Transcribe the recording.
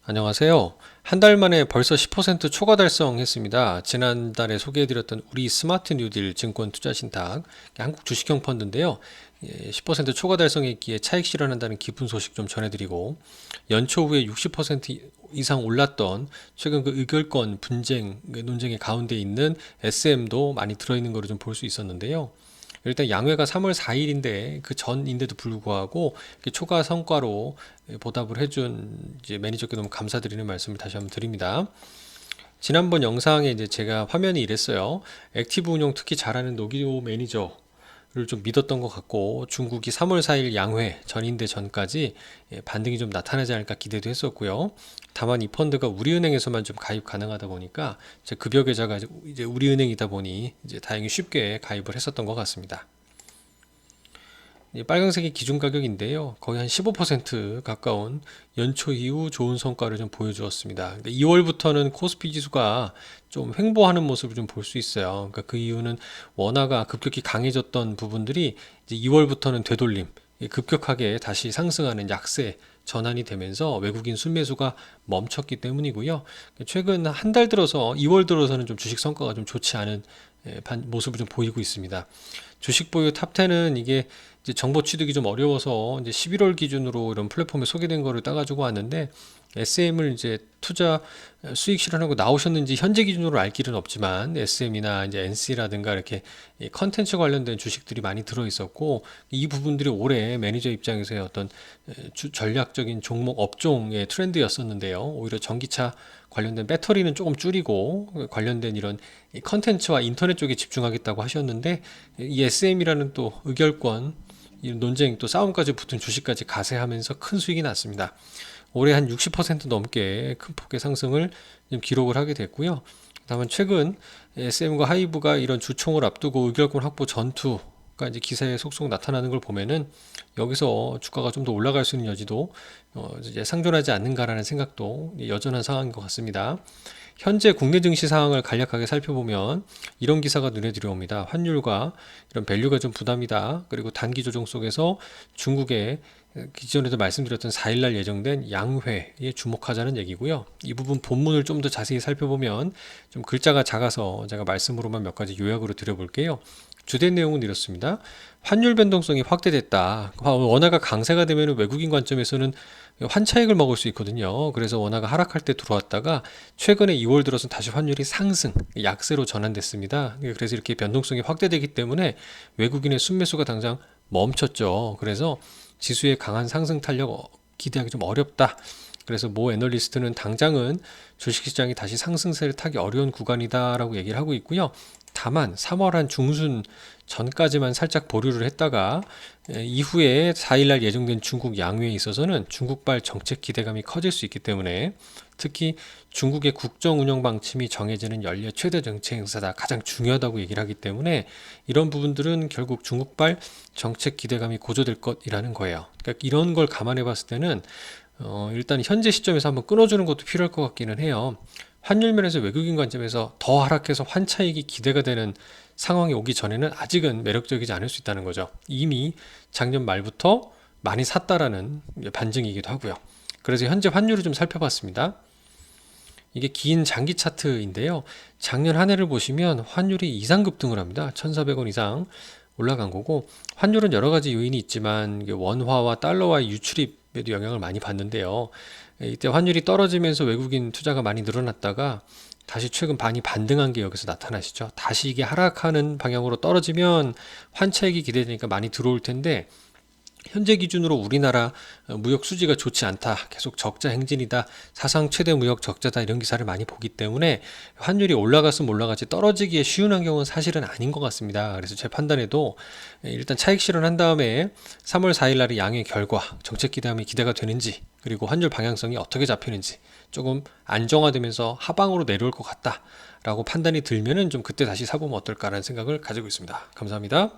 안녕하세요. 한 달 만에 벌써 10% 초과 달성했습니다. 지난달에 소개해드렸던 우리 스마트 뉴딜 증권 투자 신탁 한국 주식형 펀드인데요. 10% 초과 달성했기에 차익 실현한다는 기쁜 소식 좀 전해드리고, 연초 후에 60% 이상 올랐던 최근 그 의결권 분쟁 논쟁의 가운데 있는 SM도 많이 들어있는 거를 좀 볼 수 있었는데요. 일단 양회가 3월 4일인데 그 전인데도 불구하고 초과 성과로 보답을 해준 이제 매니저께 너무 감사드리는 말씀을 다시 한번 드립니다. 지난번 영상에 이제 제가 화면이 이랬어요. 액티브 운용 특히 잘하는 노기오 매니저를 좀 믿었던 것 같고, 중국이 3월 4일 양회 전인대 전까지 반등이 좀 나타나지 않을까 기대도 했었고요. 다만 이 펀드가 우리은행에서만 좀 가입 가능하다 보니까 제 급여 계좌가 이제 우리은행이다 보니 이제 다행히 쉽게 가입을 했었던 것 같습니다. 이 빨간색이 기준 가격인데요. 거의 한 15% 가까운 연초 이후 좋은 성과를 좀 보여주었습니다. 2월부터는 코스피 지수가 좀 횡보하는 모습을 좀 볼 수 있어요. 그러니까 그 이유는 원화가 급격히 강해졌던 부분들이 이제 2월부터는 되돌림, 급격하게 다시 상승하는 약세 전환이 되면서 외국인 순매수가 멈췄기 때문이고요. 최근 한 달 들어서 2월 들어서는 좀 주식 성과가 좀 좋지 않은 모습을 좀 보이고 있습니다. 주식 보유 탑10은 이게 이제 정보 취득이 좀 어려워서 이제 11월 기준으로 이런 플랫폼에 소개된 거를 따가지고 왔는데, SM을 이제 투자 수익 실현하고 나오셨는지 현재 기준으로 알 길은 없지만 SM이나 이제 NC라든가 이렇게 컨텐츠 관련된 주식들이 많이 들어 있었고, 이 부분들이 올해 매니저 입장에서의 어떤 전략적인 종목 업종의 트렌드였었는데요. 오히려 전기차 관련된 배터리는 조금 줄이고 관련된 이런 컨텐츠와 인터넷 쪽에 집중하겠다고 하셨는데, 이 SM이라는 또 의결권 이 논쟁 또 싸움까지 붙은 주식까지 가세하면서 큰 수익이 났습니다. 올해 한 60% 넘게 큰 폭의 상승을 좀 기록을 하게 됐고요. 다만 최근 SM과 하이브가 이런 주총을 앞두고 의결권 확보 전투가 이제 기사에 속속 나타나는 걸 보면은 여기서 주가가 좀 더 올라갈 수 있는 여지도 이제 상존하지 않는가라는 생각도 여전한 상황인 것 같습니다. 현재 국내 증시 상황을 간략하게 살펴보면 이런 기사가 눈에 들어옵니다. 환율과 이런 밸류가 좀 부담이다. 그리고 단기 조정 속에서 중국의 기존에도 말씀드렸던 4일날 예정된 양회에 주목하자는 얘기고요. 이 부분 본문을 좀 더 자세히 살펴보면 좀 글자가 작아서 제가 말씀으로만 몇 가지 요약으로 드려볼게요. 주된 내용은 이렇습니다. 환율 변동성이 확대됐다. 원화가 강세가 되면 외국인 관점에서는 환차익을 먹을 수 있거든요. 그래서 원화가 하락할 때 들어왔다가 최근에 2월 들어서 다시 환율이 상승, 약세로 전환됐습니다. 그래서 이렇게 변동성이 확대되기 때문에 외국인의 순매수가 당장 멈췄죠. 그래서 지수의 강한 상승 탄력 기대하기 좀 어렵다. 그래서 모 애널리스트는 당장은 주식시장이 다시 상승세를 타기 어려운 구간이다라고 얘기를 하고 있고요. 다만 3월 한 중순 전까지만 살짝 보류를 했다가 이후에 4일날 예정된 중국 양회에 있어서는 중국발 정책 기대감이 커질 수 있기 때문에, 특히 중국의 국정 운영 방침이 정해지는 연례 최대 정책 행사다, 가장 중요하다고 얘기를 하기 때문에 이런 부분들은 결국 중국발 정책 기대감이 고조될 것이라는 거예요. 그러니까 이런 걸 감안해 봤을 때는 일단 현재 시점에서 한번 끊어주는 것도 필요할 것 같기는 해요. 환율 면에서 외국인 관점에서 더 하락해서 환차익이 기대가 되는 상황이 오기 전에는 아직은 매력적이지 않을 수 있다는 거죠. 이미 작년 말부터 많이 샀다라는 반증이기도 하고요. 그래서 현재 환율을 좀 살펴봤습니다. 이게 긴 장기 차트인데요. 작년 한 해를 보시면 환율이 이상 급등을 합니다. 1,400원 이상 올라간 거고, 환율은 여러 가지 요인이 있지만 원화와 달러와의 유출입에도 영향을 많이 받는데요. 이때 환율이 떨어지면서 외국인 투자가 많이 늘어났다가 다시 최근 많이 반등한 게 여기서 나타나시죠. 다시 이게 하락하는 방향으로 떨어지면 환차익이 기대되니까 많이 들어올 텐데, 현재 기준으로 우리나라 무역 수지가 좋지 않다, 계속 적자 행진이다, 사상 최대 무역 적자다, 이런 기사를 많이 보기 때문에 환율이 올라갔으면 올라가지 떨어지기에 쉬운 환경은 사실은 아닌 것 같습니다. 그래서 제 판단에도 일단 차익 실현한 다음에 3월 4일 날의 양의 결과, 정책 기대감이 기대가 되는지, 그리고 환율 방향성이 어떻게 잡히는지 조금 안정화되면서 하방으로 내려올 것 같다 라고 판단이 들면은 좀 그때 다시 사보면 어떨까라는 생각을 가지고 있습니다. 감사합니다.